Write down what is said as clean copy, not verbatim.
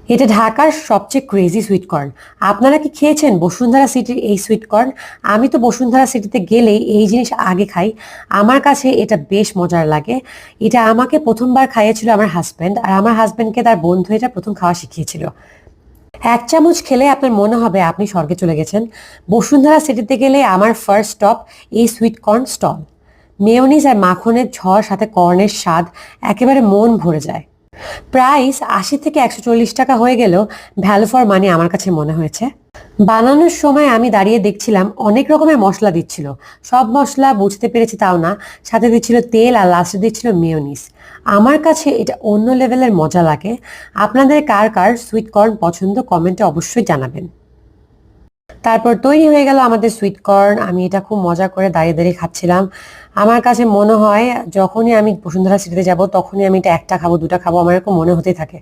এটা ঢাকার সবচেয়ে ক্রেজি সুইট কর্ন। আপনারা কি খেয়েছেন বসুন্ধরা সিটির এই সুইট কর্ন? আমি তো বসুন্ধরা সিটিতে গেলেই এই জিনিস আগে খাই। আমার কাছে এটা বেশ মজার লাগে। এটা আমাকে প্রথমবার খাইয়েছিল আমার হাজব্যান্ড, আর আমার হাজব্যান্ডকে তার বন্ধু এটা প্রথম খাওয়া শিখিয়েছিল। এক চামচ খেলে আপনার মনে হবে আপনি স্বর্গে চলে গেছেন। বসুন্ধরা সিটিতে গেলে আমার ফার্স্ট স্টপ এই সুইট কর্ন স্টল। মেয়োনিজ আর মাখনের ঝড় সাথে কর্নের স্বাদ একেবারে মন ভরে যায়। প্রাইস ৮০ থেকে ১৪০ টাকা হয়ে গেলেও ভ্যালু ফর মানি আমার কাছে মনে হয়েছে। বানানোর সময় আমি দাঁড়িয়ে দেখছিলাম অনেক রকমের মশলা দিচ্ছিল। সব মশলা বুঝতে পেরেছি তাও না, সাথে দিচ্ছিল তেল আর লাস্টে দিচ্ছিল মেয়োনিজ। আমার কাছে এটা অন্য লেভেলের মজা লাগে। আপনাদের কার কার সুইট কর্ন পছন্দ কমেন্টে অবশ্যই জানাবেন। তারপর তৈরি হয়ে গেল আমাদের সুইট কর্ন। আমি এটা খুব মজা করে দাঁড়িয়ে দাঁড়িয়ে খাচ্ছিলাম। আমার কাছে মনে হয় যখনই আমি বসুন্ধরা সিটিতে যাব তখনই আমি এটা একটা খাবো দুটা খাবো, আমার এরকম মনে হতেই থাকে।